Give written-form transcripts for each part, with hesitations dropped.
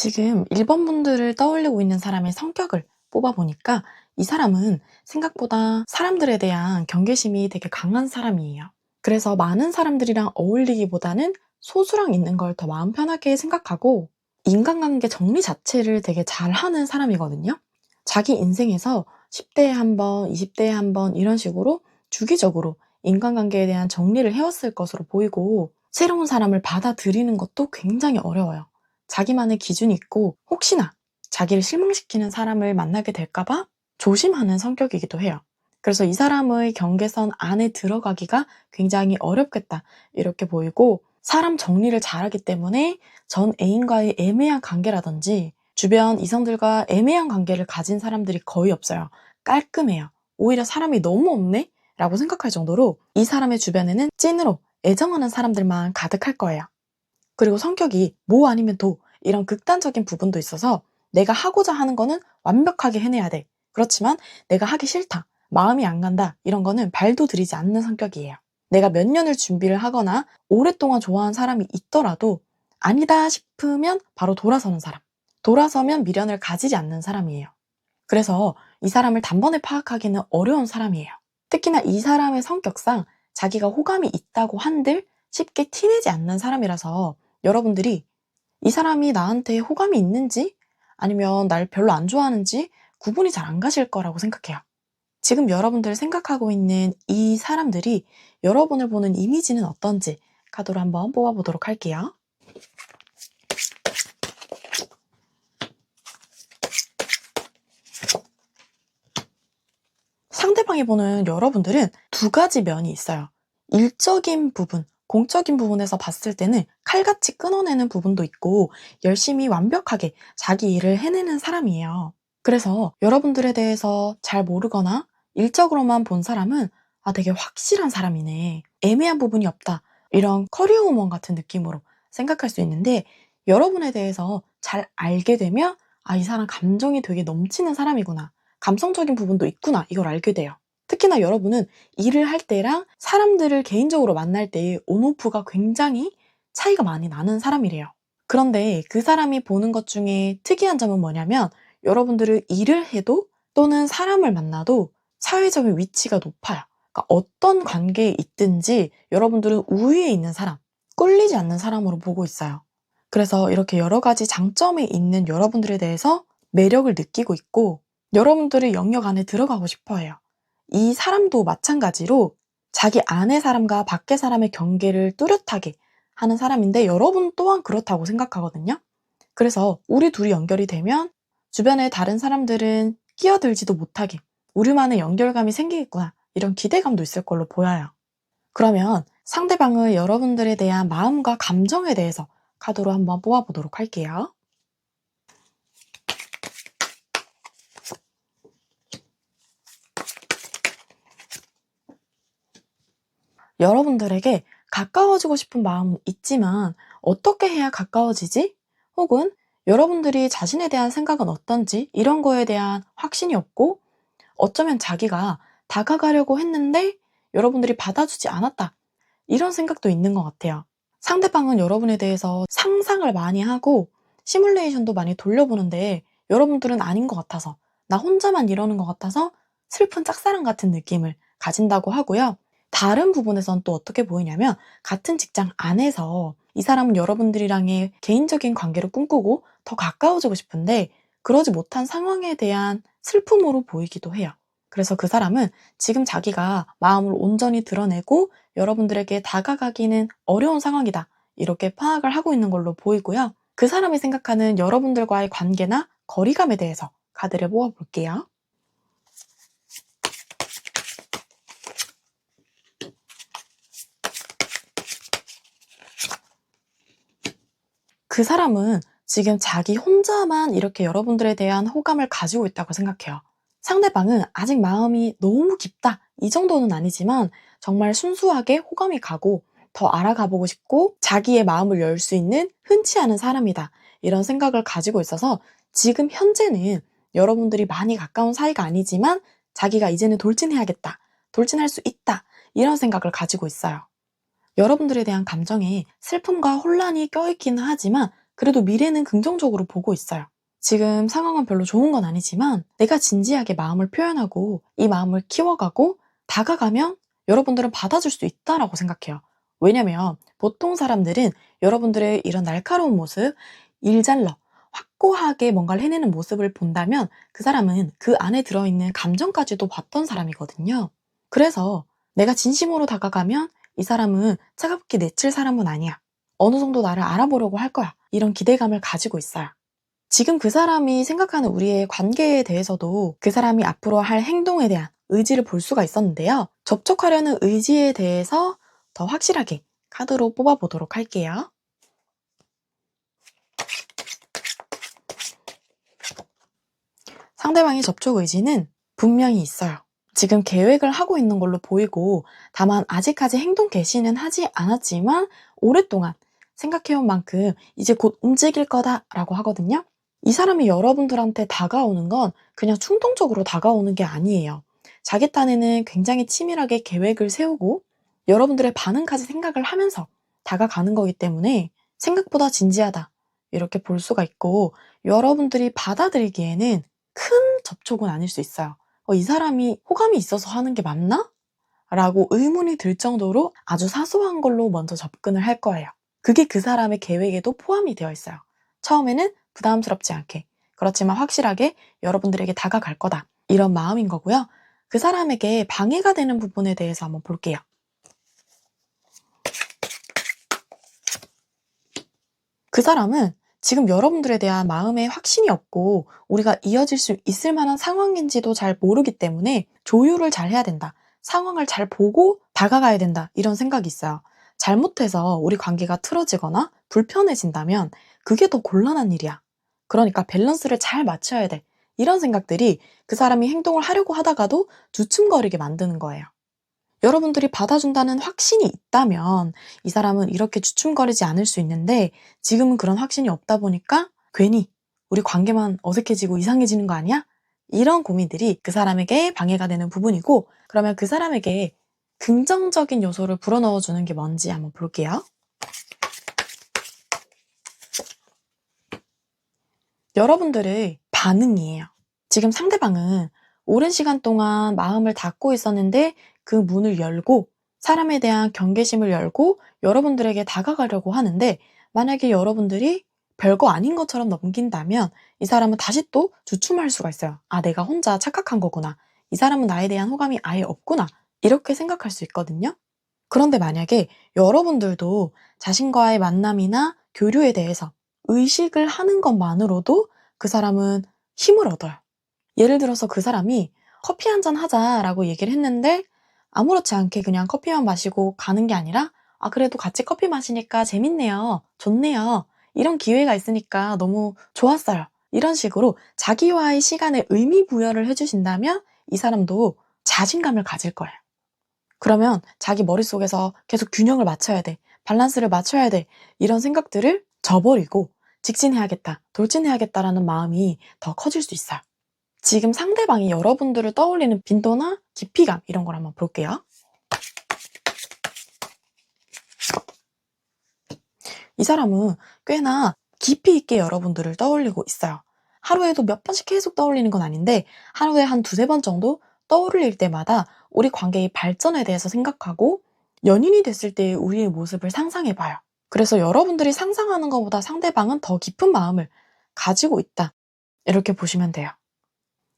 지금 1번 분들을 떠올리고 있는 사람의 성격을 뽑아보니까 이 사람은 생각보다 사람들에 대한 경계심이 되게 강한 사람이에요. 그래서 많은 사람들이랑 어울리기보다는 소수랑 있는 걸 더 마음 편하게 생각하고 인간관계 정리 자체를 되게 잘하는 사람이거든요. 자기 인생에서 10대에 한 번, 20대에 한 번 이런 식으로 주기적으로 인간관계에 대한 정리를 해왔을 것으로 보이고 새로운 사람을 받아들이는 것도 굉장히 어려워요. 자기만의 기준이 있고 혹시나 자기를 실망시키는 사람을 만나게 될까봐 조심하는 성격이기도 해요. 그래서 이 사람의 경계선 안에 들어가기가 굉장히 어렵겠다 이렇게 보이고 사람 정리를 잘하기 때문에 전 애인과의 애매한 관계라든지 주변 이성들과 애매한 관계를 가진 사람들이 거의 없어요. 깔끔해요. 오히려 사람이 너무 없네? 라고 생각할 정도로 이 사람의 주변에는 찐으로 애정하는 사람들만 가득할 거예요. 그리고 성격이 뭐 아니면 도 이런 극단적인 부분도 있어서 내가 하고자 하는 거는 완벽하게 해내야 돼. 그렇지만 내가 하기 싫다, 마음이 안 간다 이런 거는 발도 들이지 않는 성격이에요. 내가 몇 년을 준비를 하거나 오랫동안 좋아하는 사람이 있더라도 아니다 싶으면 바로 돌아서는 사람. 돌아서면 미련을 가지지 않는 사람이에요. 그래서 이 사람을 단번에 파악하기는 어려운 사람이에요. 특히나 이 사람의 성격상 자기가 호감이 있다고 한들 쉽게 티내지 않는 사람이라서 여러분들이 이 사람이 나한테 호감이 있는지 아니면 날 별로 안 좋아하는지 구분이 잘 안 가실 거라고 생각해요. 지금 여러분들 생각하고 있는 이 사람들이 여러분을 보는 이미지는 어떤지 카드로 한번 뽑아보도록 할게요. 상대방이 보는 여러분들은 두 가지 면이 있어요. 일적인 부분, 공적인 부분에서 봤을 때는 칼같이 끊어내는 부분도 있고 열심히 완벽하게 자기 일을 해내는 사람이에요. 그래서 여러분들에 대해서 잘 모르거나 일적으로만 본 사람은 되게 확실한 사람이네. 애매한 부분이 없다. 이런 커리어 우먼 같은 느낌으로 생각할 수 있는데 여러분에 대해서 잘 알게 되면 이 사람 감정이 되게 넘치는 사람이구나. 감성적인 부분도 있구나 이걸 알게 돼요. 특히나 여러분은 일을 할 때랑 사람들을 개인적으로 만날 때의 온오프가 굉장히 차이가 많이 나는 사람이래요. 그런데 그 사람이 보는 것 중에 특이한 점은 뭐냐면 여러분들을 일을 해도 또는 사람을 만나도 사회적인 위치가 높아요. 그러니까 어떤 관계에 있든지 여러분들은 우위에 있는 사람, 꿀리지 않는 사람으로 보고 있어요. 그래서 이렇게 여러 가지 장점이 있는 여러분들에 대해서 매력을 느끼고 있고 여러분들의 영역 안에 들어가고 싶어 해요. 이 사람도 마찬가지로 자기 안의 사람과 밖의 사람의 경계를 뚜렷하게 하는 사람인데 여러분 또한 그렇다고 생각하거든요. 그래서 우리 둘이 연결이 되면 주변의 다른 사람들은 끼어들지도 못하게 우리만의 연결감이 생기겠구나 이런 기대감도 있을 걸로 보여요. 그러면 상대방의 여러분들에 대한 마음과 감정에 대해서 카드로 한번 뽑아보도록 할게요. 여러분들에게 가까워지고 싶은 마음은 있지만 어떻게 해야 가까워지지? 혹은 여러분들이 자신에 대한 생각은 어떤지 이런 거에 대한 확신이 없고 어쩌면 자기가 다가가려고 했는데 여러분들이 받아주지 않았다. 이런 생각도 있는 것 같아요. 상대방은 여러분에 대해서 상상을 많이 하고 시뮬레이션도 많이 돌려보는데 여러분들은 아닌 것 같아서 나 혼자만 이러는 것 같아서 슬픈 짝사랑 같은 느낌을 가진다고 하고요. 다른 부분에선 또 어떻게 보이냐면 같은 직장 안에서 이 사람은 여러분들이랑의 개인적인 관계를 꿈꾸고 더 가까워지고 싶은데 그러지 못한 상황에 대한 슬픔으로 보이기도 해요. 그래서 그 사람은 지금 자기가 마음을 온전히 드러내고 여러분들에게 다가가기는 어려운 상황이다. 이렇게 파악을 하고 있는 걸로 보이고요. 그 사람이 생각하는 여러분들과의 관계나 거리감에 대해서 카드를 뽑아볼게요. 그 사람은 지금 자기 혼자만 이렇게 여러분들에 대한 호감을 가지고 있다고 생각해요. 상대방은 아직 마음이 너무 깊다 이 정도는 아니지만 정말 순수하게 호감이 가고 더 알아가보고 싶고 자기의 마음을 열 수 있는 흔치 않은 사람이다 이런 생각을 가지고 있어서 지금 현재는 여러분들이 많이 가까운 사이가 아니지만 자기가 이제는 돌진해야겠다, 돌진할 수 있다 이런 생각을 가지고 있어요. 여러분들에 대한 감정에 슬픔과 혼란이 껴있기는 하지만 그래도 미래는 긍정적으로 보고 있어요. 지금 상황은 별로 좋은 건 아니지만 내가 진지하게 마음을 표현하고 이 마음을 키워가고 다가가면 여러분들은 받아줄 수 있다라고 생각해요. 왜냐면 보통 사람들은 여러분들의 이런 날카로운 모습, 일잘러, 확고하게 뭔가를 해내는 모습을 본다면 그 사람은 그 안에 들어있는 감정까지도 봤던 사람이거든요. 그래서 내가 진심으로 다가가면 이 사람은 차갑게 내칠 사람은 아니야. 어느 정도 나를 알아보려고 할 거야. 이런 기대감을 가지고 있어요. 지금 그 사람이 생각하는 우리의 관계에 대해서도 그 사람이 앞으로 할 행동에 대한 의지를 볼 수가 있었는데요. 접촉하려는 의지에 대해서 더 확실하게 카드로 뽑아보도록 할게요. 상대방의 접촉 의지는 분명히 있어요. 지금 계획을 하고 있는 걸로 보이고 다만 아직까지 행동 개시는 하지 않았지만 오랫동안 생각해온 만큼 이제 곧 움직일 거다라고 하거든요. 이 사람이 여러분들한테 다가오는 건 그냥 충동적으로 다가오는 게 아니에요. 자기 딴에는 굉장히 치밀하게 계획을 세우고 여러분들의 반응까지 생각을 하면서 다가가는 거기 때문에 생각보다 진지하다 이렇게 볼 수가 있고 여러분들이 받아들이기에는 큰 접촉은 아닐 수 있어요. 이 사람이 호감이 있어서 하는 게 맞나? 라고 의문이 들 정도로 아주 사소한 걸로 먼저 접근을 할 거예요. 그게 그 사람의 계획에도 포함이 되어 있어요. 처음에는 부담스럽지 않게, 그렇지만 확실하게 여러분들에게 다가갈 거다. 이런 마음인 거고요. 그 사람에게 방해가 되는 부분에 대해서 한번 볼게요. 그 사람은 지금 여러분들에 대한 마음의 확신이 없고 우리가 이어질 수 있을 만한 상황인지도 잘 모르기 때문에 조율을 잘 해야 된다. 상황을 잘 보고 다가가야 된다. 이런 생각이 있어요. 잘못해서 우리 관계가 틀어지거나 불편해진다면 그게 더 곤란한 일이야. 그러니까 밸런스를 잘 맞춰야 돼. 이런 생각들이 그 사람이 행동을 하려고 하다가도 주춤거리게 만드는 거예요. 여러분들이 받아준다는 확신이 있다면 이 사람은 이렇게 주춤거리지 않을 수 있는데 지금은 그런 확신이 없다 보니까 괜히 우리 관계만 어색해지고 이상해지는 거 아니야? 이런 고민들이 그 사람에게 방해가 되는 부분이고 그러면 그 사람에게 긍정적인 요소를 불어넣어 주는 게 뭔지 한번 볼게요. 여러분들의 반응이에요. 지금 상대방은 오랜 시간 동안 마음을 닫고 있었는데 그 문을 열고 사람에 대한 경계심을 열고 여러분들에게 다가가려고 하는데 만약에 여러분들이 별거 아닌 것처럼 넘긴다면 이 사람은 다시 또 주춤할 수가 있어요. 아, 내가 혼자 착각한 거구나. 이 사람은 나에 대한 호감이 아예 없구나. 이렇게 생각할 수 있거든요. 그런데 만약에 여러분들도 자신과의 만남이나 교류에 대해서 의식을 하는 것만으로도 그 사람은 힘을 얻어요. 예를 들어서 그 사람이 커피 한잔 하자라고 얘기를 했는데 아무렇지 않게 그냥 커피만 마시고 가는 게 아니라 아, 그래도 같이 커피 마시니까 재밌네요. 좋네요. 이런 기회가 있으니까 너무 좋았어요. 이런 식으로 자기와의 시간에 의미 부여를 해주신다면 이 사람도 자신감을 가질 거예요. 그러면 자기 머릿속에서 계속 균형을 맞춰야 돼. 밸런스를 맞춰야 돼. 이런 생각들을 저버리고 직진해야겠다, 돌진해야겠다라는 마음이 더 커질 수 있어요. 지금 상대방이 여러분들을 떠올리는 빈도나 깊이감 이런 걸 한번 볼게요. 이 사람은 꽤나 깊이 있게 여러분들을 떠올리고 있어요. 하루에도 몇 번씩 계속 떠올리는 건 아닌데 하루에 한 두세 번 정도 떠올릴 때마다 우리 관계의 발전에 대해서 생각하고 연인이 됐을 때의 우리의 모습을 상상해봐요. 그래서 여러분들이 상상하는 것보다 상대방은 더 깊은 마음을 가지고 있다. 이렇게 보시면 돼요.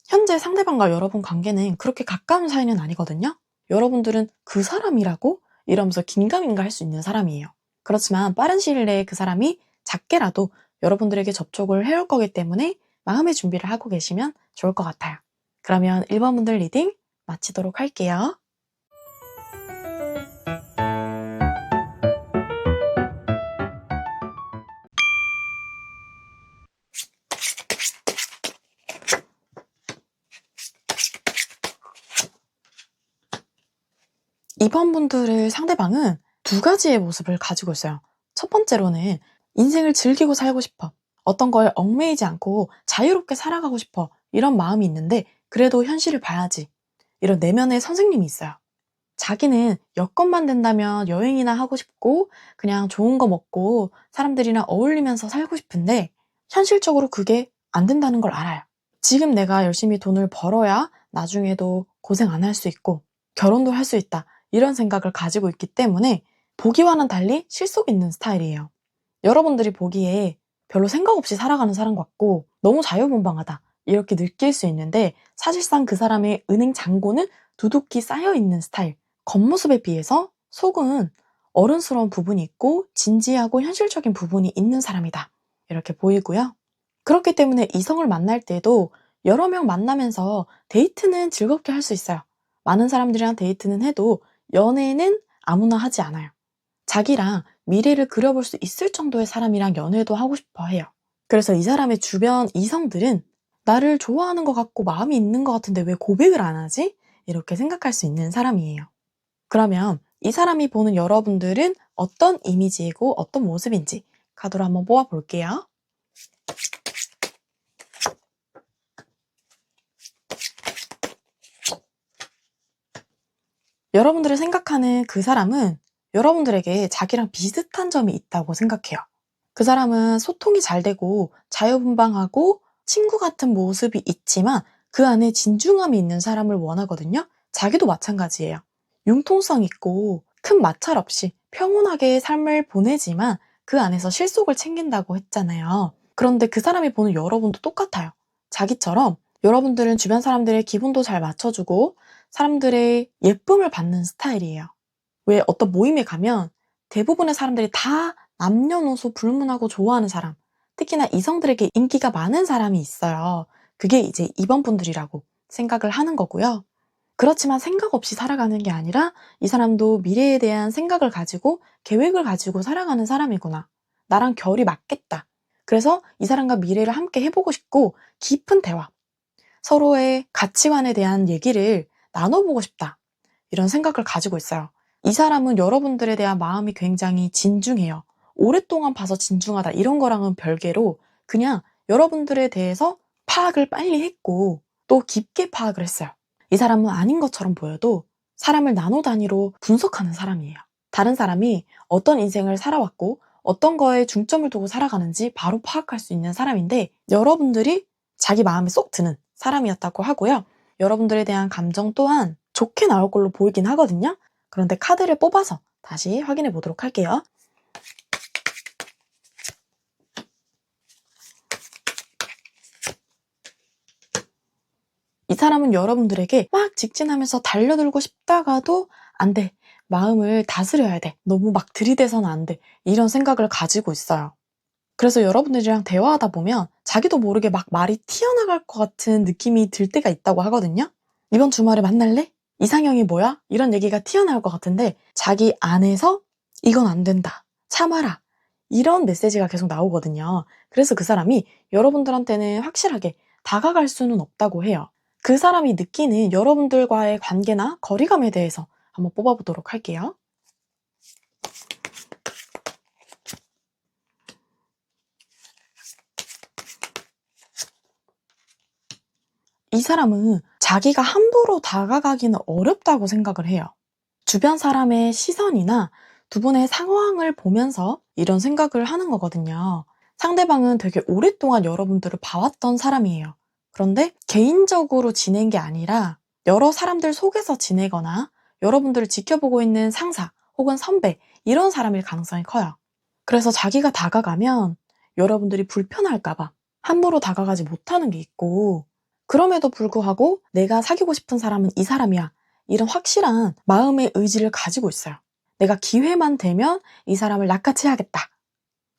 현재 상대방과 여러분 관계는 그렇게 가까운 사이는 아니거든요. 여러분들은 그 사람이라고 이러면서 긴가민가 할 수 있는 사람이에요. 그렇지만 빠른 시일 내에 그 사람이 작게라도 여러분들에게 접촉을 해올 거기 때문에 마음의 준비를 하고 계시면 좋을 것 같아요. 그러면 1번 분들 리딩 마치도록 할게요. 2번 분들의 상대방은 두 가지의 모습을 가지고 있어요. 첫 번째로는 인생을 즐기고 살고 싶어. 어떤 거에 얽매이지 않고 자유롭게 살아가고 싶어. 이런 마음이 있는데 그래도 현실을 봐야지. 이런 내면의 선생님이 있어요. 자기는 여건만 된다면 여행이나 하고 싶고 그냥 좋은 거 먹고 사람들이랑 어울리면서 살고 싶은데 현실적으로 그게 안 된다는 걸 알아요. 지금 내가 열심히 돈을 벌어야 나중에도 고생 안 할 수 있고 결혼도 할 수 있다. 이런 생각을 가지고 있기 때문에 보기와는 달리 실속 있는 스타일이에요. 여러분들이 보기에 별로 생각 없이 살아가는 사람 같고 너무 자유분방하다. 이렇게 느낄 수 있는데 사실상 그 사람의 은행 잔고는 두둑히 쌓여있는 스타일. 겉모습에 비해서 속은 어른스러운 부분이 있고 진지하고 현실적인 부분이 있는 사람이다. 이렇게 보이고요. 그렇기 때문에 이성을 만날 때도 여러 명 만나면서 데이트는 즐겁게 할 수 있어요. 많은 사람들이랑 데이트는 해도 연애는 아무나 하지 않아요. 자기랑 미래를 그려볼 수 있을 정도의 사람이랑 연애도 하고 싶어 해요. 그래서 이 사람의 주변 이성들은 나를 좋아하는 것 같고 마음이 있는 것 같은데 왜 고백을 안 하지? 이렇게 생각할 수 있는 사람이에요. 그러면 이 사람이 보는 여러분들은 어떤 이미지이고 어떤 모습인지 카드로 한번 뽑아볼게요. 여러분들이 생각하는 그 사람은 여러분들에게 자기랑 비슷한 점이 있다고 생각해요. 그 사람은 소통이 잘 되고 자유분방하고 친구 같은 모습이 있지만 그 안에 진중함이 있는 사람을 원하거든요. 자기도 마찬가지예요. 융통성 있고 큰 마찰 없이 평온하게 삶을 보내지만 그 안에서 실속을 챙긴다고 했잖아요. 그런데 그 사람이 보는 여러분도 똑같아요. 자기처럼 여러분들은 주변 사람들의 기분도 잘 맞춰주고 사람들의 예쁨을 받는 스타일이에요. 왜 어떤 모임에 가면 대부분의 사람들이 다 남녀노소 불문하고 좋아하는 사람, 특히나 이성들에게 인기가 많은 사람이 있어요. 그게 이제 2번 분들이라고 생각을 하는 거고요. 그렇지만 생각 없이 살아가는 게 아니라 이 사람도 미래에 대한 생각을 가지고 계획을 가지고 살아가는 사람이구나. 나랑 결이 맞겠다. 그래서 이 사람과 미래를 함께 해보고 싶고 깊은 대화, 서로의 가치관에 대한 얘기를 나눠보고 싶다. 이런 생각을 가지고 있어요. 이 사람은 여러분들에 대한 마음이 굉장히 진중해요. 오랫동안 봐서 진중하다 이런 거랑은 별개로 그냥 여러분들에 대해서 파악을 빨리 했고 또 깊게 파악을 했어요. 이 사람은 아닌 것처럼 보여도 사람을 나노 단위로 분석하는 사람이에요. 다른 사람이 어떤 인생을 살아왔고 어떤 거에 중점을 두고 살아가는지 바로 파악할 수 있는 사람인데 여러분들이 자기 마음에 쏙 드는 사람이었다고 하고요. 여러분들에 대한 감정 또한 좋게 나올 걸로 보이긴 하거든요. 그런데 카드를 뽑아서 다시 확인해 보도록 할게요. 이 사람은 여러분들에게 막 직진하면서 달려들고 싶다가도 안 돼. 마음을 다스려야 돼. 너무 막 들이대서는 안 돼. 이런 생각을 가지고 있어요. 그래서 여러분들이랑 대화하다 보면 자기도 모르게 막 말이 튀어나갈 것 같은 느낌이 들 때가 있다고 하거든요. 이번 주말에 만날래? 이상형이 뭐야? 이런 얘기가 튀어나올 것 같은데 자기 안에서 이건 안 된다. 참아라. 이런 메시지가 계속 나오거든요. 그래서 그 사람이 여러분들한테는 확실하게 다가갈 수는 없다고 해요. 그 사람이 느끼는 여러분들과의 관계나 거리감에 대해서 한번 뽑아보도록 할게요. 이 사람은 자기가 함부로 다가가기는 어렵다고 생각을 해요. 주변 사람의 시선이나 두 분의 상황을 보면서 이런 생각을 하는 거거든요. 상대방은 되게 오랫동안 여러분들을 봐왔던 사람이에요. 그런데 개인적으로 지낸 게 아니라 여러 사람들 속에서 지내거나 여러분들을 지켜보고 있는 상사 혹은 선배 이런 사람일 가능성이 커요. 그래서 자기가 다가가면 여러분들이 불편할까봐 함부로 다가가지 못하는 게 있고 그럼에도 불구하고 내가 사귀고 싶은 사람은 이 사람이야. 이런 확실한 마음의 의지를 가지고 있어요. 내가 기회만 되면 이 사람을 낚아채야겠다.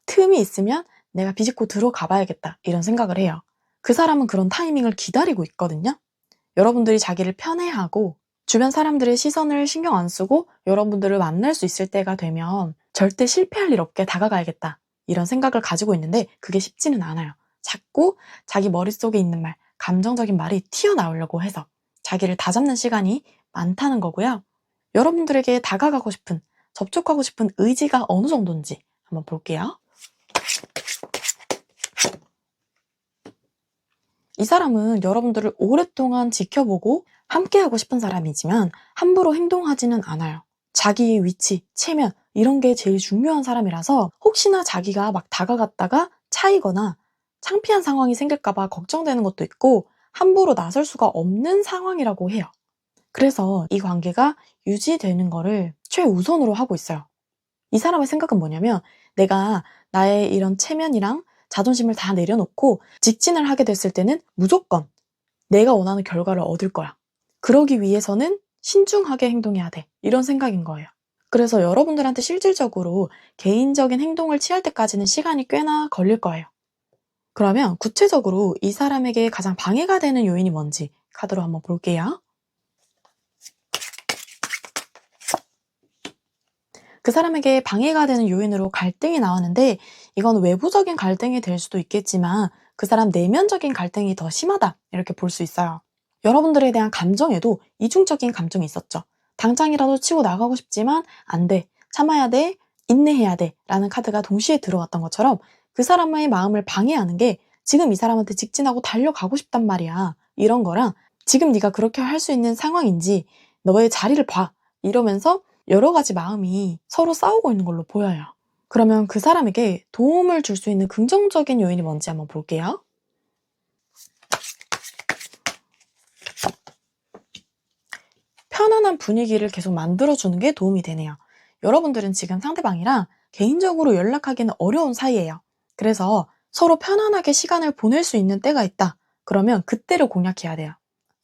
틈이 있으면 내가 비집고 들어가 봐야겠다. 이런 생각을 해요. 그 사람은 그런 타이밍을 기다리고 있거든요. 여러분들이 자기를 편애하고 주변 사람들의 시선을 신경 안 쓰고 여러분들을 만날 수 있을 때가 되면 절대 실패할 일 없게 다가가야겠다. 이런 생각을 가지고 있는데 그게 쉽지는 않아요. 자꾸 자기 머릿속에 있는 말, 감정적인 말이 튀어나오려고 해서 자기를 다잡는 시간이 많다는 거고요. 여러분들에게 다가가고 싶은, 접촉하고 싶은 의지가 어느 정도인지 한번 볼게요. 이 사람은 여러분들을 오랫동안 지켜보고 함께하고 싶은 사람이지만 함부로 행동하지는 않아요. 자기의 위치, 체면 이런 게 제일 중요한 사람이라서 혹시나 자기가 막 다가갔다가 차이거나 창피한 상황이 생길까 봐 걱정되는 것도 있고 함부로 나설 수가 없는 상황이라고 해요. 그래서 이 관계가 유지되는 거를 최우선으로 하고 있어요. 이 사람의 생각은 뭐냐면 내가 나의 이런 체면이랑 자존심을 다 내려놓고 직진을 하게 됐을 때는 무조건 내가 원하는 결과를 얻을 거야. 그러기 위해서는 신중하게 행동해야 돼. 이런 생각인 거예요. 그래서 여러분들한테 실질적으로 개인적인 행동을 취할 때까지는 시간이 꽤나 걸릴 거예요. 그러면 구체적으로 이 사람에게 가장 방해가 되는 요인이 뭔지 카드로 한번 볼게요. 그 사람에게 방해가 되는 요인으로 갈등이 나왔는데 이건 외부적인 갈등이 될 수도 있겠지만 그 사람 내면적인 갈등이 더 심하다 이렇게 볼 수 있어요. 여러분들에 대한 감정에도 이중적인 감정이 있었죠. 당장이라도 치고 나가고 싶지만 안 돼, 참아야 돼, 인내해야 돼 라는 카드가 동시에 들어왔던 것처럼 그 사람의 마음을 방해하는 게 지금 이 사람한테 직진하고 달려가고 싶단 말이야. 이런 거랑 지금 네가 그렇게 할 수 있는 상황인지 너의 자리를 봐 이러면서 여러 가지 마음이 서로 싸우고 있는 걸로 보여요. 그러면 그 사람에게 도움을 줄 수 있는 긍정적인 요인이 뭔지 한번 볼게요. 편안한 분위기를 계속 만들어주는 게 도움이 되네요. 여러분들은 지금 상대방이랑 개인적으로 연락하기는 어려운 사이예요. 그래서 서로 편안하게 시간을 보낼 수 있는 때가 있다. 그러면 그때를 공략해야 돼요.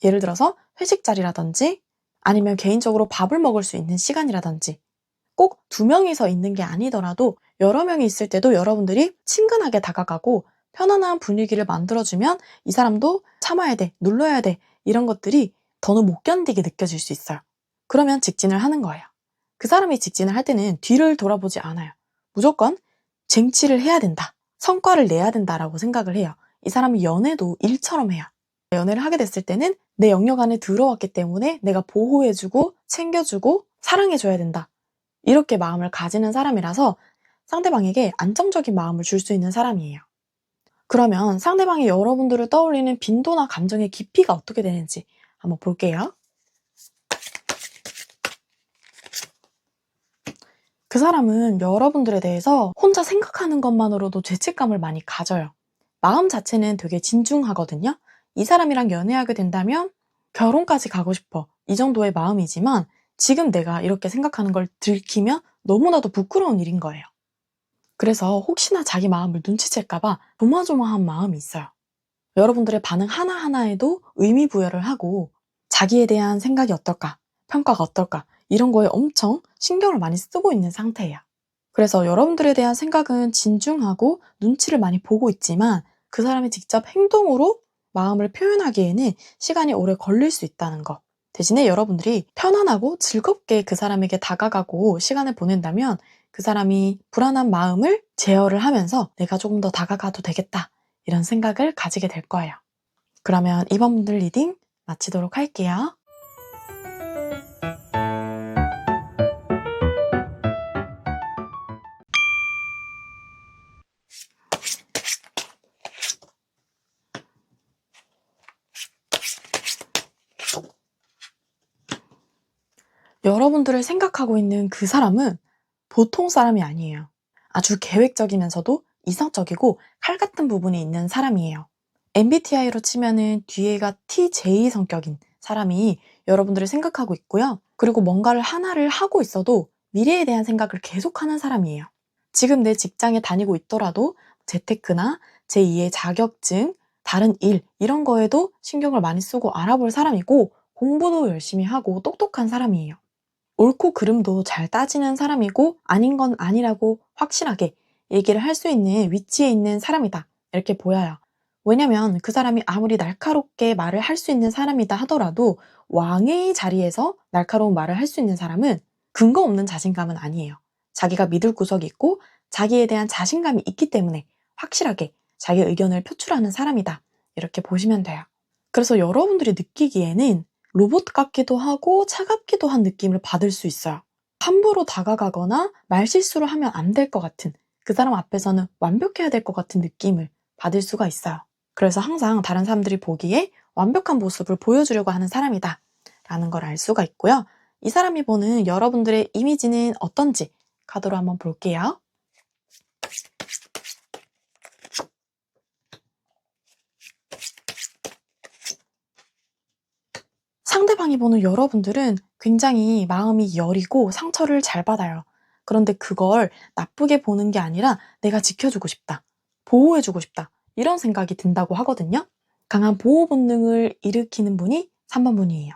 예를 들어서 회식 자리라든지 아니면 개인적으로 밥을 먹을 수 있는 시간이라든지 꼭 두 명이서 있는 게 아니더라도 여러 명이 있을 때도 여러분들이 친근하게 다가가고 편안한 분위기를 만들어주면 이 사람도 참아야 돼, 눌러야 돼 이런 것들이 더는 못 견디게 느껴질 수 있어요. 그러면 직진을 하는 거예요. 그 사람이 직진을 할 때는 뒤를 돌아보지 않아요. 무조건 쟁취를 해야 된다. 성과를 내야 된다라고 생각을 해요. 이 사람이 연애도 일처럼 해요. 연애를 하게 됐을 때는 내 영역 안에 들어왔기 때문에 내가 보호해주고 챙겨주고 사랑해줘야 된다. 이렇게 마음을 가지는 사람이라서 상대방에게 안정적인 마음을 줄 수 있는 사람이에요. 그러면 상대방이 여러분들을 떠올리는 빈도나 감정의 깊이가 어떻게 되는지 한번 볼게요. 그 사람은 여러분들에 대해서 혼자 생각하는 것만으로도 죄책감을 많이 가져요. 마음 자체는 되게 진중하거든요. 이 사람이랑 연애하게 된다면 결혼까지 가고 싶어. 이 정도의 마음이지만 지금 내가 이렇게 생각하는 걸 들키면 너무나도 부끄러운 일인 거예요. 그래서 혹시나 자기 마음을 눈치챌까봐 조마조마한 마음이 있어요. 여러분들의 반응 하나하나에도 의미 부여를 하고 자기에 대한 생각이 어떨까, 평가가 어떨까 이런 거에 엄청 신경을 많이 쓰고 있는 상태예요. 그래서 여러분들에 대한 생각은 진중하고 눈치를 많이 보고 있지만 그 사람이 직접 행동으로 마음을 표현하기에는 시간이 오래 걸릴 수 있다는 거. 대신에 여러분들이 편안하고 즐겁게 그 사람에게 다가가고 시간을 보낸다면 그 사람이 불안한 마음을 제어를 하면서 내가 조금 더 다가가도 되겠다 이런 생각을 가지게 될 거예요. 그러면 이번 분들 리딩 마치도록 할게요. 여러분들을 생각하고 있는 그 사람은 보통 사람이 아니에요. 아주 계획적이면서도 이성적이고 칼 같은 부분이 있는 사람이에요. MBTI로 치면은 뒤에가 TJ 성격인 사람이 여러분들을 생각하고 있고요. 그리고 뭔가를 하나를 하고 있어도 미래에 대한 생각을 계속하는 사람이에요. 지금 내 직장에 다니고 있더라도 재테크나 제2의 자격증, 다른 일 이런 거에도 신경을 많이 쓰고 알아볼 사람이고 공부도 열심히 하고 똑똑한 사람이에요. 옳고 그름도 잘 따지는 사람이고 아닌 건 아니라고 확실하게 얘기를 할 수 있는 위치에 있는 사람이다. 이렇게 보여요. 왜냐면 그 사람이 아무리 날카롭게 말을 할 수 있는 사람이다 하더라도 왕의 자리에서 날카로운 말을 할 수 있는 사람은 근거 없는 자신감은 아니에요. 자기가 믿을 구석이 있고 자기에 대한 자신감이 있기 때문에 확실하게 자기 의견을 표출하는 사람이다. 이렇게 보시면 돼요. 그래서 여러분들이 느끼기에는 로봇 같기도 하고 차갑기도 한 느낌을 받을 수 있어요. 함부로 다가가거나 말실수를 하면 안 될 것 같은 그 사람 앞에서는 완벽해야 될 것 같은 느낌을 받을 수가 있어요. 그래서 항상 다른 사람들이 보기에 완벽한 모습을 보여주려고 하는 사람이다. 라는 걸 알 수가 있고요. 이 사람이 보는 여러분들의 이미지는 어떤지 카드로 한번 볼게요. 상대방이 보는 여러분들은 굉장히 마음이 여리고 상처를 잘 받아요. 그런데 그걸 나쁘게 보는 게 아니라 내가 지켜주고 싶다, 보호해주고 싶다, 이런 생각이 든다고 하거든요. 강한 보호 본능을 일으키는 분이 3번 분이에요.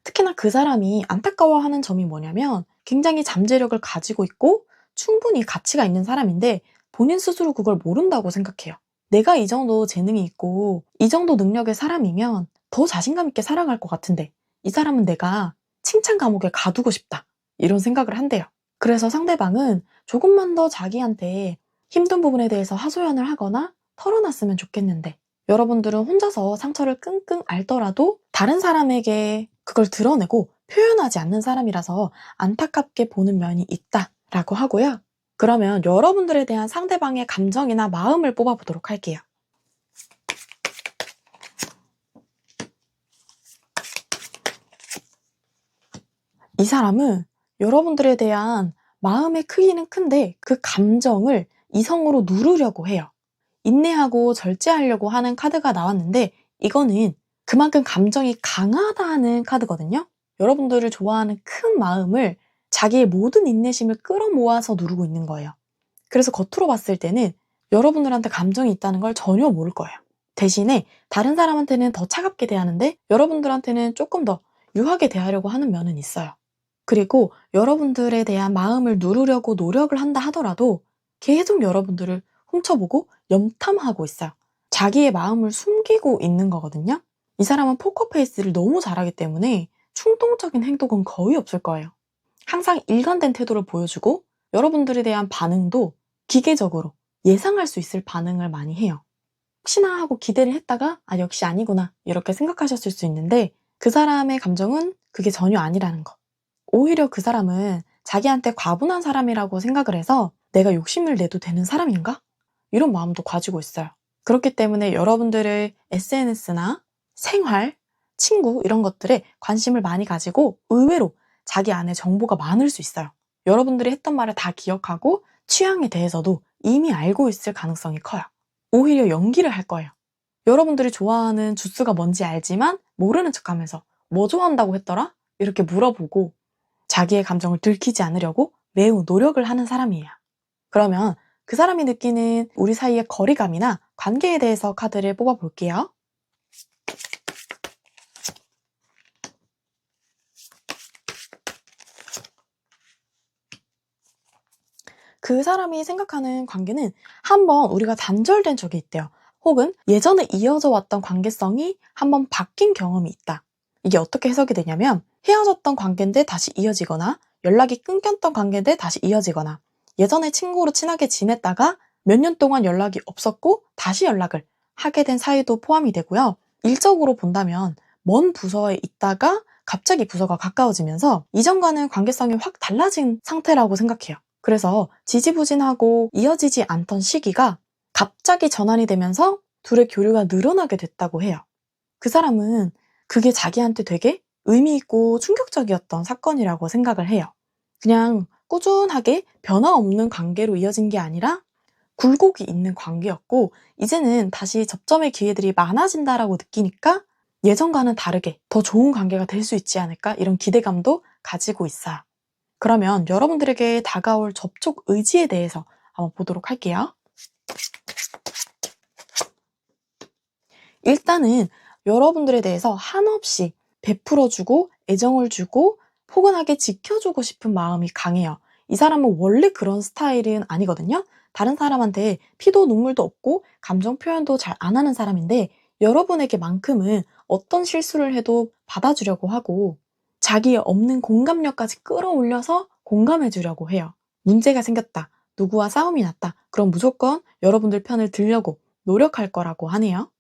특히나 그 사람이 안타까워하는 점이 뭐냐면 굉장히 잠재력을 가지고 있고 충분히 가치가 있는 사람인데 본인 스스로 그걸 모른다고 생각해요. 내가 이 정도 재능이 있고 이 정도 능력의 사람이면 더 자신감 있게 살아갈 것 같은데 이 사람은 내가 칭찬 감옥에 가두고 싶다, 이런 생각을 한대요. 그래서 상대방은 조금만 더 자기한테 힘든 부분에 대해서 하소연을 하거나 털어놨으면 좋겠는데 여러분들은 혼자서 상처를 끙끙 앓더라도 다른 사람에게 그걸 드러내고 표현하지 않는 사람이라서 안타깝게 보는 면이 있다라고 하고요. 그러면 여러분들에 대한 상대방의 감정이나 마음을 뽑아보도록 할게요. 이 사람은 여러분들에 대한 마음의 크기는 큰데 그 감정을 이성으로 누르려고 해요. 인내하고 절제하려고 하는 카드가 나왔는데 이거는 그만큼 감정이 강하다는 카드거든요. 여러분들을 좋아하는 큰 마음을 자기의 모든 인내심을 끌어모아서 누르고 있는 거예요. 그래서 겉으로 봤을 때는 여러분들한테 감정이 있다는 걸 전혀 모를 거예요. 대신에 다른 사람한테는 더 차갑게 대하는데 여러분들한테는 조금 더 유하게 대하려고 하는 면은 있어요. 그리고 여러분들에 대한 마음을 누르려고 노력을 한다 하더라도 계속 여러분들을 훔쳐보고 염탐하고 있어요. 자기의 마음을 숨기고 있는 거거든요. 이 사람은 포커페이스를 너무 잘하기 때문에 충동적인 행동은 거의 없을 거예요. 항상 일관된 태도를 보여주고 여러분들에 대한 반응도 기계적으로 예상할 수 있을 반응을 많이 해요. 혹시나 하고 기대를 했다가 역시 아니구나 이렇게 생각하셨을 수 있는데 그 사람의 감정은 그게 전혀 아니라는 거. 오히려 그 사람은 자기한테 과분한 사람이라고 생각을 해서 내가 욕심을 내도 되는 사람인가? 이런 마음도 가지고 있어요. 그렇기 때문에 여러분들의 SNS나 생활, 친구 이런 것들에 관심을 많이 가지고 의외로 자기 안에 정보가 많을 수 있어요. 여러분들이 했던 말을 다 기억하고 취향에 대해서도 이미 알고 있을 가능성이 커요. 오히려 연기를 할 거예요. 여러분들이 좋아하는 주스가 뭔지 알지만 모르는 척하면서 뭐 좋아한다고 했더라? 이렇게 물어보고 자기의 감정을 들키지 않으려고 매우 노력을 하는 사람이에요. 그러면 그 사람이 느끼는 우리 사이의 거리감이나 관계에 대해서 카드를 뽑아볼게요. 그 사람이 생각하는 관계는 한번 우리가 단절된 적이 있대요. 혹은 예전에 이어져 왔던 관계성이 한번 바뀐 경험이 있다. 이게 어떻게 해석이 되냐면 헤어졌던 관계인데 다시 이어지거나 연락이 끊겼던 관계인데 다시 이어지거나 예전에 친구로 친하게 지냈다가 몇 년 동안 연락이 없었고 다시 연락을 하게 된 사이도 포함이 되고요. 일적으로 본다면 먼 부서에 있다가 갑자기 부서가 가까워지면서 이전과는 관계성이 확 달라진 상태라고 생각해요. 그래서 지지부진하고 이어지지 않던 시기가 갑자기 전환이 되면서 둘의 교류가 늘어나게 됐다고 해요. 그 사람은 그게 자기한테 되게 의미 있고 충격적이었던 사건이라고 생각을 해요. 그냥 꾸준하게 변화 없는 관계로 이어진 게 아니라 굴곡이 있는 관계였고 이제는 다시 접점의 기회들이 많아진다라고 느끼니까 예전과는 다르게 더 좋은 관계가 될 수 있지 않을까 이런 기대감도 가지고 있어요. 그러면 여러분들에게 다가올 접촉 의지에 대해서 한번 보도록 할게요. 일단은 여러분들에 대해서 한없이 베풀어주고 애정을 주고 포근하게 지켜주고 싶은 마음이 강해요. 이 사람은 원래 그런 스타일은 아니거든요. 다른 사람한테 피도 눈물도 없고 감정 표현도 잘 안 하는 사람인데 여러분에게만큼은 어떤 실수를 해도 받아주려고 하고 자기의 없는 공감력까지 끌어올려서 공감해주려고 해요. 문제가 생겼다, 누구와 싸움이 났다, 그럼 무조건 여러분들 편을 들려고 노력할 거라고 하네요.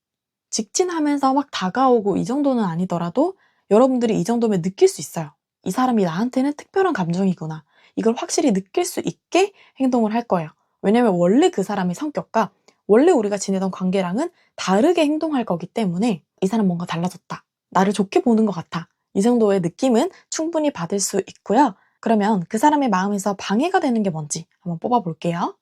직진하면서 막 다가오고 이 정도는 아니더라도 여러분들이 이 정도면 느낄 수 있어요. 이 사람이 나한테는 특별한 감정이구나. 이걸 확실히 느낄 수 있게 행동을 할 거예요. 왜냐면 원래 그 사람의 성격과 원래 우리가 지내던 관계랑은 다르게 행동할 거기 때문에 이 사람 뭔가 달라졌다, 나를 좋게 보는 것 같아, 이 정도의 느낌은 충분히 받을 수 있고요. 그러면 그 사람의 마음에서 방해가 되는 게 뭔지 한번 뽑아볼게요.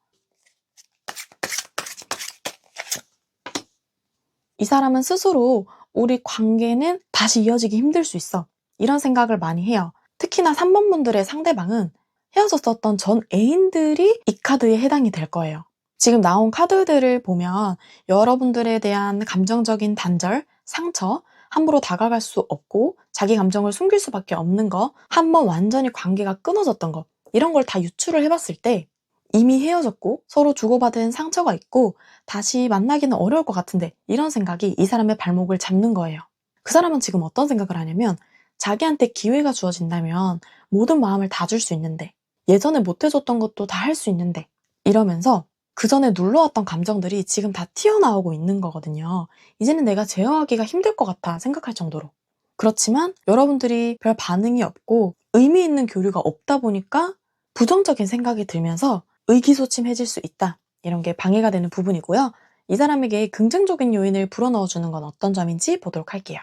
이 사람은 스스로 우리 관계는 다시 이어지기 힘들 수 있어. 이런 생각을 많이 해요. 특히나 3번 분들의 상대방은 헤어졌었던 전 애인들이 이 카드에 해당이 될 거예요. 지금 나온 카드들을 보면 여러분들에 대한 감정적인 단절, 상처, 함부로 다가갈 수 없고 자기 감정을 숨길 수밖에 없는 거, 한번 완전히 관계가 끊어졌던 거, 이런 걸 다 유추를 해봤을 때 이미 헤어졌고 서로 주고받은 상처가 있고 다시 만나기는 어려울 것 같은데, 이런 생각이 이 사람의 발목을 잡는 거예요. 그 사람은 지금 어떤 생각을 하냐면, 자기한테 기회가 주어진다면 모든 마음을 다 줄 수 있는데, 예전에 못해줬던 것도 다 할 수 있는데, 이러면서 그 전에 눌러왔던 감정들이 지금 다 튀어나오고 있는 거거든요. 이제는 내가 제어하기가 힘들 것 같아 생각할 정도로. 그렇지만 여러분들이 별 반응이 없고 의미 있는 교류가 없다 보니까 부정적인 생각이 들면서 의기소침해질 수 있다. 이런 게 방해가 되는 부분이고요. 이 사람에게 긍정적인 요인을 불어넣어주는 건 어떤 점인지 보도록 할게요.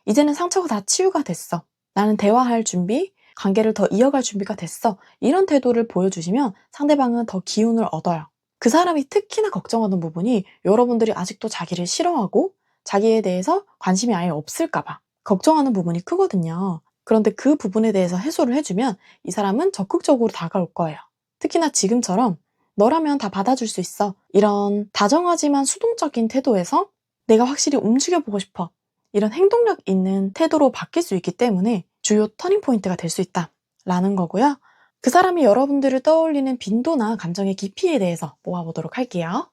이제는 상처가 다 치유가 됐어. 나는 대화할 준비, 관계를 더 이어갈 준비가 됐어. 이런 태도를 보여주시면 상대방은 더 기운을 얻어요. 그 사람이 특히나 걱정하는 부분이 여러분들이 아직도 자기를 싫어하고 자기에 대해서 관심이 아예 없을까봐 걱정하는 부분이 크거든요. 그런데 그 부분에 대해서 해소를 해주면 이 사람은 적극적으로 다가올 거예요. 특히나 지금처럼 너라면 다 받아줄 수 있어. 이런 다정하지만 수동적인 태도에서 내가 확실히 움직여보고 싶어. 이런 행동력 있는 태도로 바뀔 수 있기 때문에 주요 터닝포인트가 될 수 있다 라는 거고요. 그 사람이 여러분들을 떠올리는 빈도나 감정의 깊이에 대해서 모아보도록 할게요.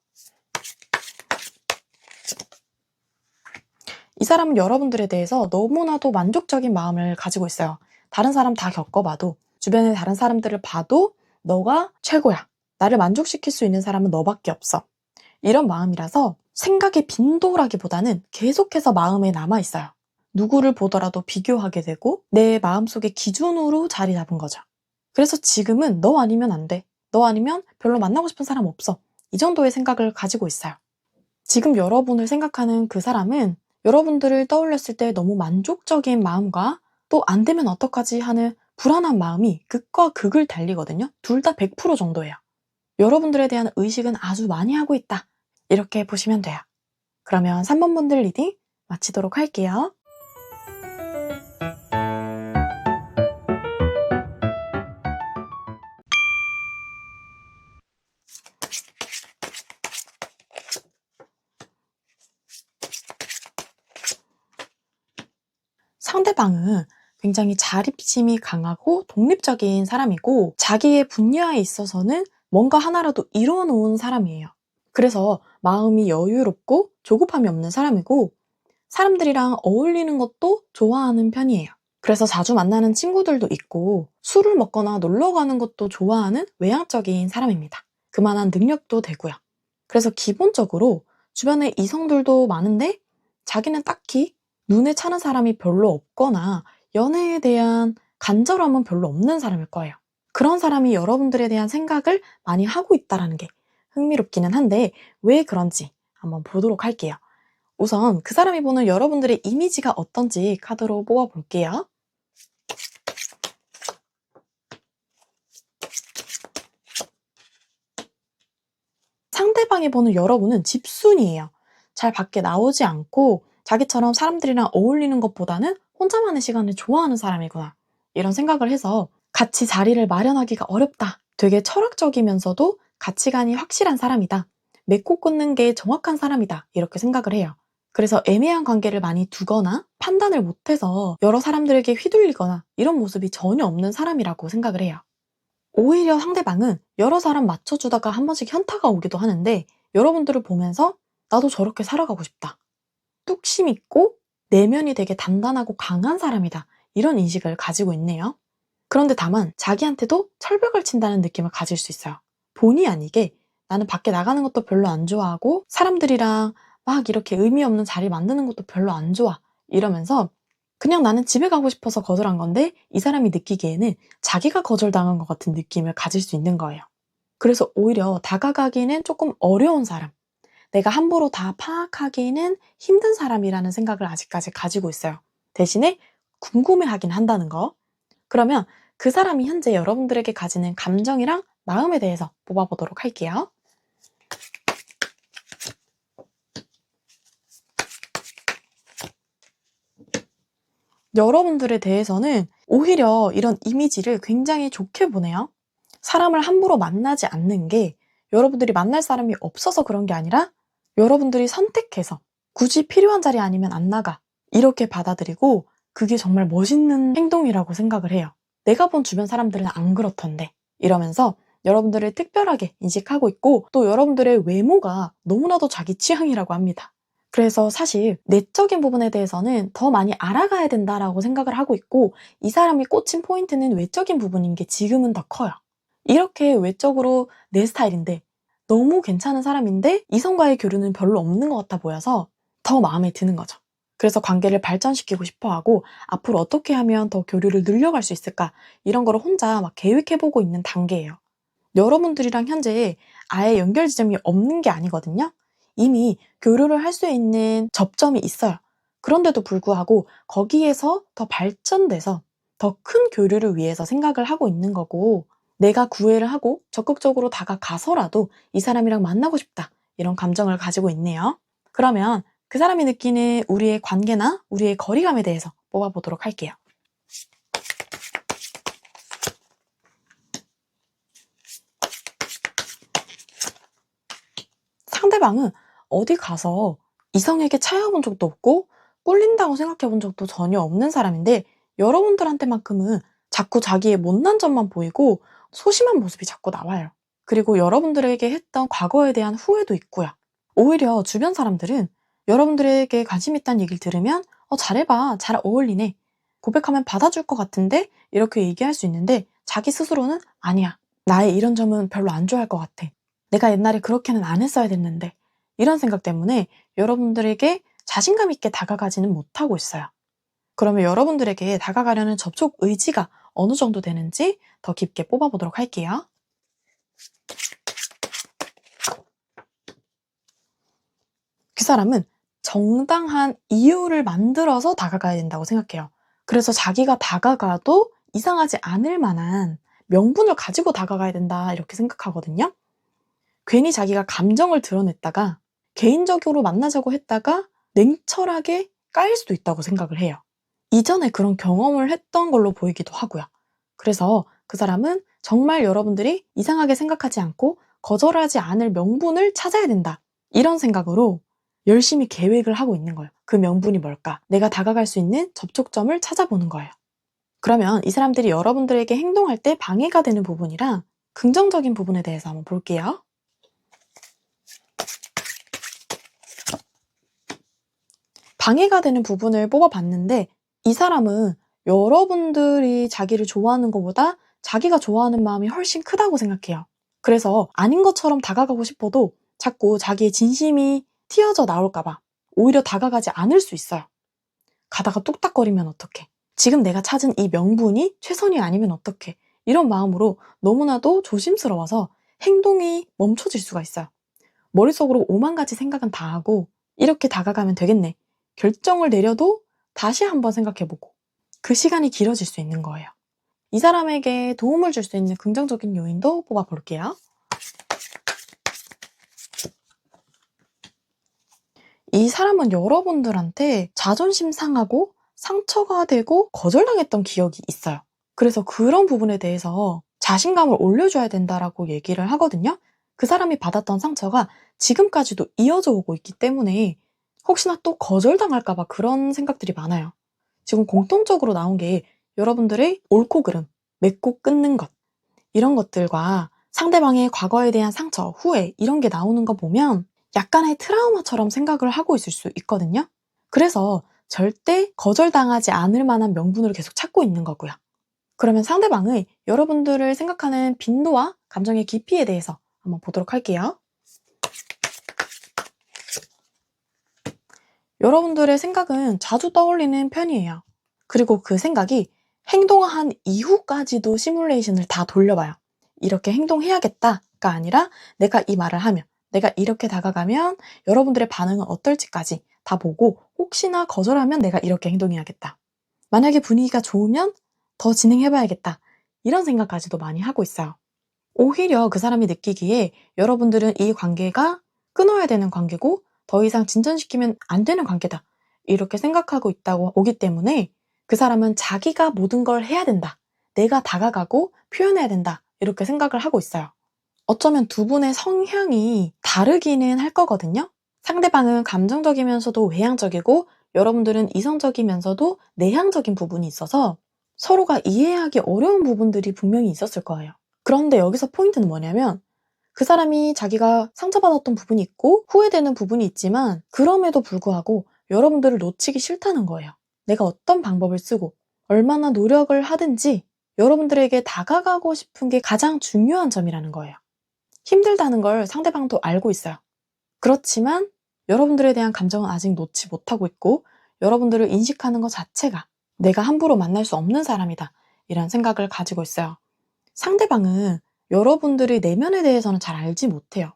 이 사람은 여러분들에 대해서 너무나도 만족적인 마음을 가지고 있어요. 다른 사람 다 겪어봐도, 주변의 다른 사람들을 봐도 너가 최고야. 나를 만족시킬 수 있는 사람은 너밖에 없어. 이런 마음이라서 생각의 빈도라기보다는 계속해서 마음에 남아있어요. 누구를 보더라도 비교하게 되고 내 마음속의 기준으로 자리 잡은 거죠. 그래서 지금은 너 아니면 안 돼. 너 아니면 별로 만나고 싶은 사람 없어. 이 정도의 생각을 가지고 있어요. 지금 여러분을 생각하는 그 사람은 여러분들을 떠올렸을 때 너무 만족적인 마음과 또 안 되면 어떡하지 하는 불안한 마음이 극과 극을 달리거든요. 둘 다 100% 정도예요. 여러분들에 대한 의식은 아주 많이 하고 있다. 이렇게 보시면 돼요. 그러면 3번 분들 리딩 마치도록 할게요. 상대방은 굉장히 자립심이 강하고 독립적인 사람이고 자기의 분야에 있어서는 뭔가 하나라도 이뤄놓은 사람이에요. 그래서 마음이 여유롭고 조급함이 없는 사람이고 사람들이랑 어울리는 것도 좋아하는 편이에요. 그래서 자주 만나는 친구들도 있고 술을 먹거나 놀러 가는 것도 좋아하는 외향적인 사람입니다. 그만한 능력도 되고요. 그래서 기본적으로 주변에 이성들도 많은데 자기는 딱히 눈에 차는 사람이 별로 없거나 연애에 대한 간절함은 별로 없는 사람일 거예요. 그런 사람이 여러분들에 대한 생각을 많이 하고 있다는 게 흥미롭기는 한데 왜 그런지 한번 보도록 할게요. 우선 그 사람이 보는 여러분들의 이미지가 어떤지 카드로 뽑아볼게요. 상대방이 보는 여러분은 집순이에요. 잘 밖에 나오지 않고 자기처럼 사람들이랑 어울리는 것보다는 혼자만의 시간을 좋아하는 사람이구나. 이런 생각을 해서 같이 자리를 마련하기가 어렵다. 되게 철학적이면서도 가치관이 확실한 사람이다. 맺고 끊는 게 정확한 사람이다. 이렇게 생각을 해요. 그래서 애매한 관계를 많이 두거나 판단을 못해서 여러 사람들에게 휘둘리거나 이런 모습이 전혀 없는 사람이라고 생각을 해요. 오히려 상대방은 여러 사람 맞춰주다가 한 번씩 현타가 오기도 하는데 여러분들을 보면서 나도 저렇게 살아가고 싶다. 뚝심 있고 내면이 되게 단단하고 강한 사람이다. 이런 인식을 가지고 있네요. 그런데 다만 자기한테도 철벽을 친다는 느낌을 가질 수 있어요. 본의 아니게 나는 밖에 나가는 것도 별로 안 좋아하고 사람들이랑 막 이렇게 의미 없는 자리 만드는 것도 별로 안 좋아. 이러면서 그냥 나는 집에 가고 싶어서 거절한 건데 이 사람이 느끼기에는 자기가 거절당한 것 같은 느낌을 가질 수 있는 거예요. 그래서 오히려 다가가기는 조금 어려운 사람, 내가 함부로 다 파악하기는 힘든 사람이라는 생각을 아직까지 가지고 있어요. 대신에 궁금해하긴 한다는 거. 그러면 그 사람이 현재 여러분들에게 가지는 감정이랑 마음에 대해서 뽑아보도록 할게요. 여러분들에 대해서는 오히려 이런 이미지를 굉장히 좋게 보네요. 사람을 함부로 만나지 않는 게 여러분들이 만날 사람이 없어서 그런 게 아니라 여러분들이 선택해서 굳이 필요한 자리 아니면 안 나가. 이렇게 받아들이고 그게 정말 멋있는 행동이라고 생각을 해요. 내가 본 주변 사람들은 안 그렇던데. 이러면서 여러분들을 특별하게 인식하고 있고 또 여러분들의 외모가 너무나도 자기 취향이라고 합니다. 그래서 사실 내적인 부분에 대해서는 더 많이 알아가야 된다라고 생각을 하고 있고 이 사람이 꽂힌 포인트는 외적인 부분인 게 지금은 더 커요. 이렇게 외적으로 내 스타일인데 너무 괜찮은 사람인데 이성과의 교류는 별로 없는 것 같아 보여서 더 마음에 드는 거죠. 그래서 관계를 발전시키고 싶어 하고 앞으로 어떻게 하면 더 교류를 늘려갈 수 있을까 이런 거를 혼자 막 계획해보고 있는 단계예요. 여러분들이랑 현재 아예 연결 지점이 없는 게 아니거든요. 이미 교류를 할 수 있는 접점이 있어요. 그런데도 불구하고 거기에서 더 발전돼서 더 큰 교류를 위해서 생각을 하고 있는 거고 내가 구애를 하고 적극적으로 다가가서라도 이 사람이랑 만나고 싶다. 이런 감정을 가지고 있네요. 그러면 그 사람이 느끼는 우리의 관계나 우리의 거리감에 대해서 뽑아보도록 할게요. 상대방은 어디 가서 이성에게 차여본 적도 없고 꿀린다고 생각해 본 적도 전혀 없는 사람인데 여러분들한테만큼은 자꾸 자기의 못난 점만 보이고 소심한 모습이 자꾸 나와요. 그리고 여러분들에게 했던 과거에 대한 후회도 있고요. 오히려 주변 사람들은 여러분들에게 관심 있다는 얘기를 들으면 잘해봐, 잘 어울리네, 고백하면 받아줄 것 같은데 이렇게 얘기할 수 있는데 자기 스스로는 아니야, 나의 이런 점은 별로 안 좋아할 것 같아, 내가 옛날에 그렇게는 안 했어야 됐는데 이런 생각 때문에 여러분들에게 자신감 있게 다가가지는 못하고 있어요. 그러면 여러분들에게 다가가려는 접촉 의지가 어느 정도 되는지 더 깊게 뽑아보도록 할게요. 그 사람은 정당한 이유를 만들어서 다가가야 된다고 생각해요. 그래서 자기가 다가가도 이상하지 않을 만한 명분을 가지고 다가가야 된다 이렇게 생각하거든요. 괜히 자기가 감정을 드러냈다가 개인적으로 만나자고 했다가 냉철하게 까일 수도 있다고 생각을 해요. 이전에 그런 경험을 했던 걸로 보이기도 하고요. 그래서 그 사람은 정말 여러분들이 이상하게 생각하지 않고 거절하지 않을 명분을 찾아야 된다. 이런 생각으로 열심히 계획을 하고 있는 거예요. 그 명분이 뭘까? 내가 다가갈 수 있는 접촉점을 찾아보는 거예요. 그러면 이 사람들이 여러분들에게 행동할 때 방해가 되는 부분이랑 긍정적인 부분에 대해서 한번 볼게요. 방해가 되는 부분을 뽑아봤는데 이 사람은 여러분들이 자기를 좋아하는 것보다 자기가 좋아하는 마음이 훨씬 크다고 생각해요. 그래서 아닌 것처럼 다가가고 싶어도 자꾸 자기의 진심이 튀어져 나올까봐 오히려 다가가지 않을 수 있어요. 가다가 뚝딱거리면 어떡해? 지금 내가 찾은 이 명분이 최선이 아니면 어떡해? 이런 마음으로 너무나도 조심스러워서 행동이 멈춰질 수가 있어요. 머릿속으로 오만 가지 생각은 다 하고 이렇게 다가가면 되겠네. 결정을 내려도 다시 한번 생각해보고 그 시간이 길어질 수 있는 거예요. 이 사람에게 도움을 줄 수 있는 긍정적인 요인도 뽑아볼게요. 이 사람은 여러분들한테 자존심 상하고 상처가 되고 거절당했던 기억이 있어요. 그래서 그런 부분에 대해서 자신감을 올려줘야 된다라고 얘기를 하거든요. 그 사람이 받았던 상처가 지금까지도 이어져 오고 있기 때문에 혹시나 또 거절당할까봐 그런 생각들이 많아요. 지금 공통적으로 나온 게 여러분들의 옳고 그름, 맺고 끊는 것, 이런 것들과 상대방의 과거에 대한 상처, 후회 이런 게 나오는 거 보면 약간의 트라우마처럼 생각을 하고 있을 수 있거든요. 그래서 절대 거절당하지 않을 만한 명분을 계속 찾고 있는 거고요. 그러면 상대방의 여러분들을 생각하는 빈도와 감정의 깊이에 대해서 한번 보도록 할게요. 여러분들의 생각은 자주 떠올리는 편이에요. 그리고 그 생각이 행동한 이후까지도 시뮬레이션을 다 돌려봐요. 이렇게 행동해야겠다가 아니라 내가 이 말을 하면, 내가 이렇게 다가가면 여러분들의 반응은 어떨지까지 다 보고 혹시나 거절하면 내가 이렇게 행동해야겠다. 만약에 분위기가 좋으면 더 진행해봐야겠다. 이런 생각까지도 많이 하고 있어요. 오히려 그 사람이 느끼기에 여러분들은 이 관계가 끊어야 되는 관계고 더 이상 진전시키면 안 되는 관계다. 이렇게 생각하고 있다고 보기 때문에 그 사람은 자기가 모든 걸 해야 된다. 내가 다가가고 표현해야 된다. 이렇게 생각을 하고 있어요. 어쩌면 두 분의 성향이 다르기는 할 거거든요. 상대방은 감정적이면서도 외향적이고 여러분들은 이성적이면서도 내향적인 부분이 있어서 서로가 이해하기 어려운 부분들이 분명히 있었을 거예요. 그런데 여기서 포인트는 뭐냐면 그 사람이 자기가 상처받았던 부분이 있고 후회되는 부분이 있지만 그럼에도 불구하고 여러분들을 놓치기 싫다는 거예요. 내가 어떤 방법을 쓰고 얼마나 노력을 하든지 여러분들에게 다가가고 싶은 게 가장 중요한 점이라는 거예요. 힘들다는 걸 상대방도 알고 있어요. 그렇지만 여러분들에 대한 감정은 아직 놓지 못하고 있고 여러분들을 인식하는 것 자체가 내가 함부로 만날 수 없는 사람이다. 이런 생각을 가지고 있어요. 상대방은 여러분들의 내면에 대해서는 잘 알지 못해요.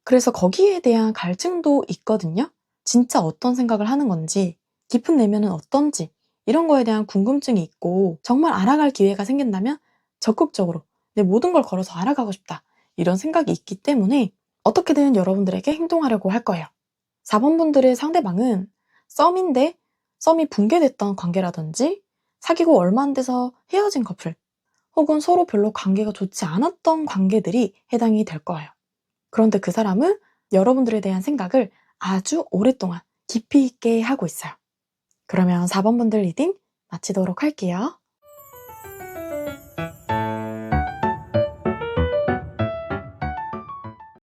그래서 거기에 대한 갈증도 있거든요. 진짜 어떤 생각을 하는 건지, 깊은 내면은 어떤지, 이런 거에 대한 궁금증이 있고 정말 알아갈 기회가 생긴다면 적극적으로 내 모든 걸 걸어서 알아가고 싶다. 이런 생각이 있기 때문에 어떻게든 여러분들에게 행동하려고 할 거예요. 4번 분들의 상대방은 썸인데 썸이 붕괴됐던 관계라든지 사귀고 얼마 안 돼서 헤어진 커플 혹은 서로 별로 관계가 좋지 않았던 관계들이 해당이 될 거예요. 그런데 그 사람은 여러분들에 대한 생각을 아주 오랫동안 깊이 있게 하고 있어요. 그러면 4번 분들 리딩 마치도록 할게요.